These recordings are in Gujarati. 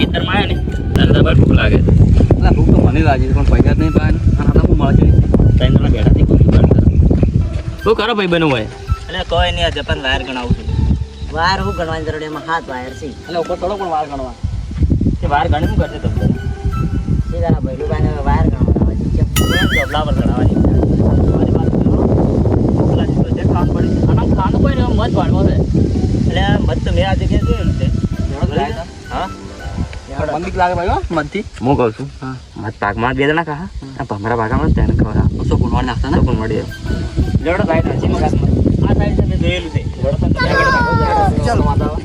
ખેતરમાં આવ્યા ને તારે ભૂખ લાગે એટલે ભૂખ તો મને લાગી પણ પૈસા જ નહીં પાય આના હું મળે છે ત્રણ જણા બેઠા થી કોઈ શું કરો ભાઈ બનવું હોય એટલે કોઈ નહીં આજે પણ વાયર ગણાવું છું વાયર હું ગણવાની જરૂર એમાં 7 વાયર છે એટલે ઉપર થોડો પણ વાર ગણવા તે વાર ગણી શું કરશે તમને સીધા ભૈલુભાઈને વાયર ગણવા છે ડબલા પર ચડાવવાની તમારી વાત કરો પ્રોજેક્ટ ખાવાનું પડી છે આના ખાવાનું કોઈ નહીં મત પાડવો છે એટલે મત તો મેં આજે કે જોયું છે હા મંદિક લાગે ભાઈ હો મનથી હું કહું છું મત પાકમાં બે જણા કહા આ ભમરા ભાગામાં તેને ખબર સો ગુણવાડ નાખતા ને પણ મળી જોડો ભાઈ નથી મગાસ આ સાઈડ છે મેં જોયેલું છે જોડો પણ ચાલો માતા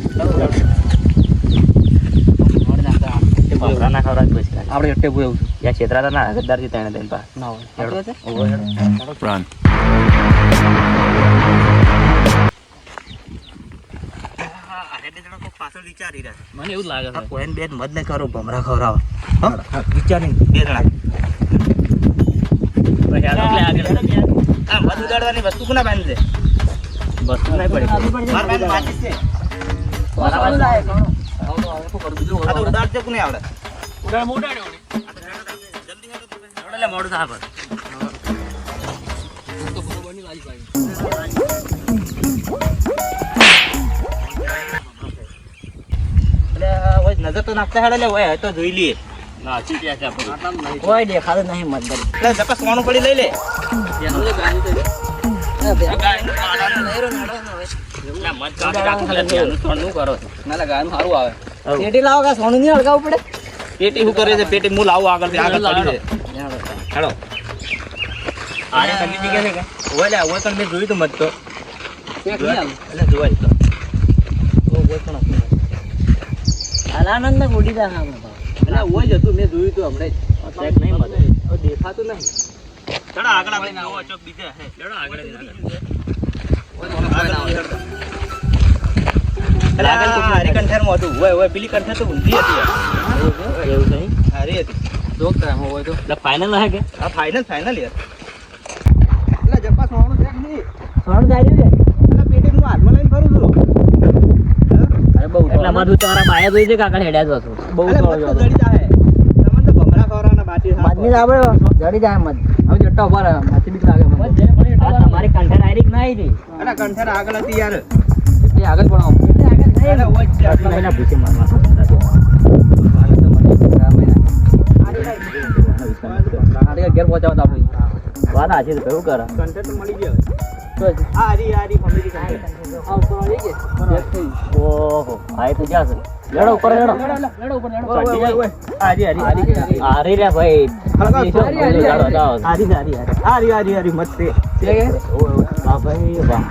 ભમરા ના ખવડાવ પછી આપણે અટ્ટે પૂરું એવું યા છેતરા ના હગદારથી તેને તેને પા ના પાછળ વિચારી રહ્યા મને એવું લાગે છે કોઈ બેન મત ને કરો ભમરા ખવડાવો વિચારી બે જણા આ મત ઉડાડવાની વસ્તુ કોના પાસે છે વસ્તુ નહીં પડી મારા પાસે માચીસ છે આ તો ઉડાડશે કોને આવડે એટલે મોડું સાહેબ નજર તો નાખતા હેડે લે હોય તો જોઈ લઈએ ના ચીટિયા છે આપણે કોઈ દેખાતું નહીં મત કરી એટલે જપા સોનું પડી લઈ લે પેટી લાવો કે સોનું નહીં અડકાવવું પડે પેટી શું કરે છે પેટી હું લાવું આગળ આગળ પડી છે હેડો આરે ખરીદી જગ્યા છે કે ઓલે ઓય પણ મેં જોયું તો મત તો એટલે જોવાય તો આનંદ ને ગોડી દા હા એટલે ઓય જ હતું મેં જોયું તો હમણે ચેક નહીં મત દેખાતું નહીં ચડો આગળ આપણે નવો ચોક બીજે હે ચડો આગળ એટલે આગળ હારી કંઠેરમાં હતું ઓય પેલી કંઠેર તો ઊંધી હતી એવું નહીં હારી હતી જોક ટાઈમ હોય તો એટલે ફાઇનલ હે કે આ ફાઇનલ યાર એટલે જપ્પા સોનું છે નહીં સોનું જાય છે એટલે પેટી હું હાથમાં લઈને ફરું છું અરે બહુ એટલે અમારું તમારા બાયા જોઈ છે કાકા હેડ્યા જ હતો બહુ મત જડી જાય તમને તો ભમરા ખવરાના બાકી મદની આપણે જડી જાય મત હવે જટ્ટા ઉપર માથી બીક લાગે મને આ તમારી કંઠેર આયરી ના આવી અરે કંઠેર આગળ હતી યાર એટલે આગળ પણ આમ અરે ઓય છે મહિના પૂછી મારવા ઘેર પહોંચાવતા આપણે વાત આજે તો કેવું કરે કંઠેર તો મળી ગયો હારી ફેમિલી કંઠેર આ ઉપર આવી ગઈ ઓહો આય તો ક્યાં છે લેડો ઉપર લેડો લેડો ઉપર લેડો હારી હારી રે ભાઈ હારી મત તે વાહ ભાઈ વાહ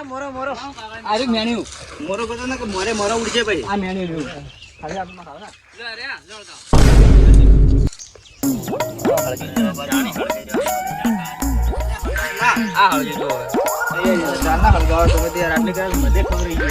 મોરો આરી મેન્યુ મોરો ગોતો ને કે મોરો ઉડશે ભાઈ આ મેન્યુ રહ્યું ખાલી આપમાં ખાવ ના આ હળજી જો એ ચાલના હળગાવ તમે તે યાર આટલી કાલ મધે ખબર રહી ગઈ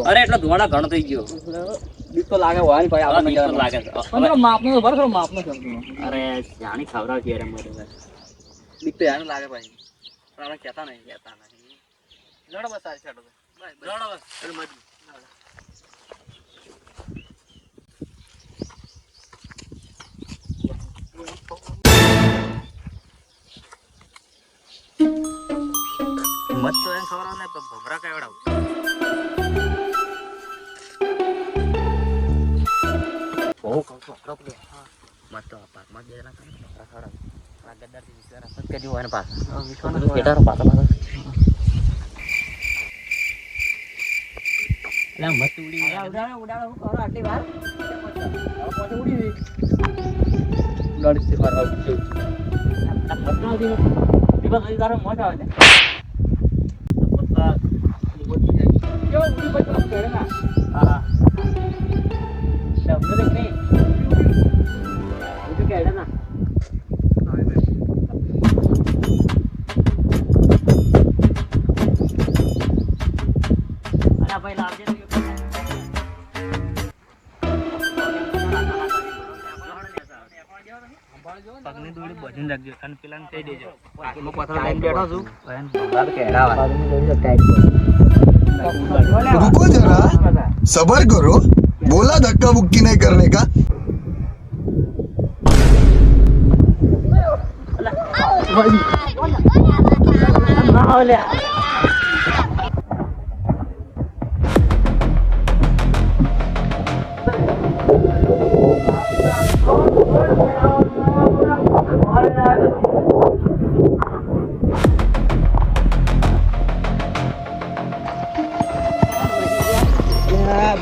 અરે એટલો ધોવાડા ઘણો થઈ ગયો બીક તો લાગે હોય ને ભાઈ આપણને લાગે પણ માપનો તો ભરો માપનો છે અરે જાણી ખવડાવ કે રે મને બીક તો યાર લાગે ભાઈ પણ આપણે કહેતા નહીં લડો બસ સારી છાડો લડો બસ એટલે મજી મત તો એમ ખબર ને ભમરા કેવડાવ બહુ કહું છું મત તો પાકમાં જ દેના ભમરા ખવડાવ આ ગદ્દારથી વિચાર સત કરી હોય ને પાછા વિશ્વાસ કેટારો પાછા એટલે મત ઉડી ઉડાડો હું કરો આટલી વાર ઉડાડી વાર આવું મત નથી બસ તારો મોટ આવે છે જો ઉડી બચો કરે ના હા શબ્દ દેખ નહીં ઉડી કેડા ના અલા ભાઈ લાવજે તો પગની દોડી બધીને રાખજો અને પેલાને કહી દેજો હાથમાં પથરો લઈને બેઠો છું ભમરા કેળાવા रुको जरा सबर करो बोला धक्का बुक्की नहीं करने का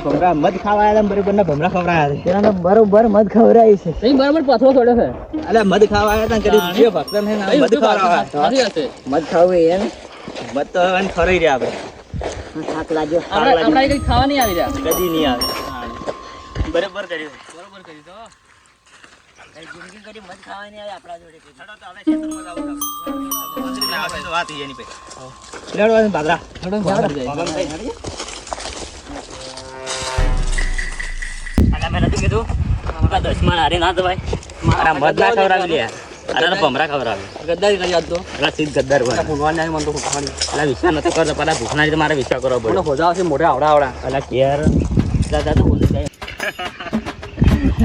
ભમરા મધ ખાવા આવ્યા બરોબર ના ભમરા ખવડાયા પેલા બરોબર મધ ખવડાવી છે નહીં બરાબર પથરો થોડો છે અલ્યા મધ ખાવા આવ્યા તા કદી જે ભક્ત ને મધ ખવડાવા મધ ખાવું એમ મધ તો હવે ખરાઈ રહ્યા થાક લાગ્યો આપણે કઈ ખાવા નહીં આવી રહ્યા કદી નહીં આવે બરોબર કર્યું બરોબર કરી તો જિંદગી કરી મધ ખાવા નહીં આવે આપણા જોડે છડો તો હવે ખેતરમાં જાવ તો વાત થઈ એની પે લેડો બાદરા છડો મેં નથી કીધું આપણા દસમાં હારે ના દવાય મારા મધ ના ખવડાવી લે અરે ભમરા ખવડાવે ગદ્દારી કરી આજ તો એટલે સીધ ગદ્દાર બને ભગવાન ને મન તો ખાવાની એટલે વિશ્વાસ નથી કરતો પેલા ભૂખના રીતે મારે વિશ્વાસ કરવો પડે હોજા છે મોઢે આવડા એટલે કેર દાદા તો બોલી જાય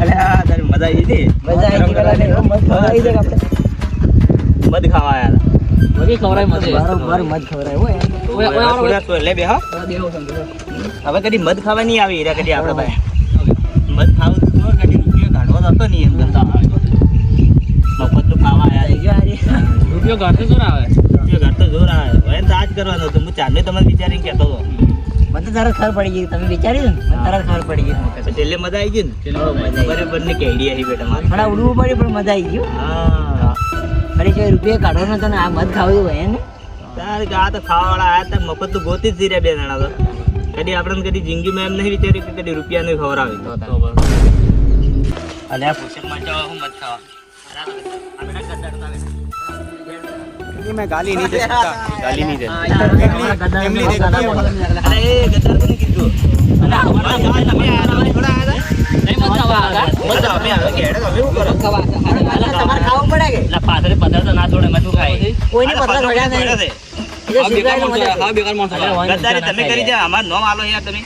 અરે હા તારી મજા આવી હતી મજા આવી પેલા મધ ખવડાવી દે આપણે મધ ખાવા આવ્યા બધી ખવડાવી મધ બરોબર મધ ખવડાવી હોય લે બે હા હવે કદી મધ ખાવા નહીં આવી હીરા કદી આપણે ભાઈ મધ ખાવું તો કદી રૂપિયો કાઢવો તો હતો નહીં એમ કરતા મફતનું ખાવા આવ્યા રૂપિયો ઘાટો જોર આવે રૂપિયો ઘાટો જોર આવે હવે તો આજ કરવાનો હતો હું ચાંદને તમને વિચારીને કહેતો હતો મને તરત ખબર પડી ગઈ તમે વિચાર્યું ને મને તરત ખબર પડી ગઈ છેલ્લે મજા આવી ગઈ ને બરાબર ને કેડી આવી બેટા મારે થોડા ઉડવું પડ્યું પણ મજા આવી ગયું હા અરે જો રૂપિયા કાઢવાનો હતો ને આ મધ ખાવું હોય ને તારે આ તો ખાવાવાળા આયા તા મફત તો ગોતી જ રહ્યા બે જણા તો કદી આપણે કદી જિંદગીમાં એમ નહીં વિચાર્યું કે કદી રૂપિયા નહીં ખવડાવે અને આ પુસ્તકમાં જવા હું મત ખાવા मैं गाली नहीं दे सकता गाली नहीं दे फैमिली देखती है अरे ए गद्दार को नहीं कीधो अरे हमारा गाल में आया थोड़ा आया नहीं मत खावा मत हमें आ गया है हमें ऊपर खावा તમારે ખાવું પડે કે ला पाथरे पत्थर तो ना छोड़े मैं तू खाए કોઈને પતરા છોડ્યા નહીં એ બેકાર માણસ હા બેકાર માણસ ગદ્દારી તમે કરી જા અમાર નામ આલો યાર તમે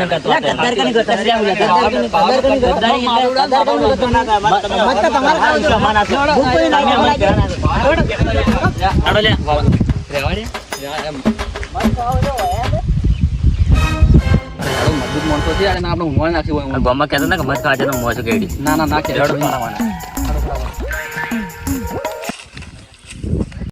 ગદ્દાર કની ગદ્દાર ગદ્દારી મત તમારે ખાવું છે સમાન આપો કોઈ ના આડો લે રેવાડે એમ મત ખાવું જો હોય મજબૂત માણસો છે અને આપણે ઊંઘવા નાખી હોય ગોમાં કહેતો ને કે મત ખાવા છે મોજ કેડી ના ના ના કે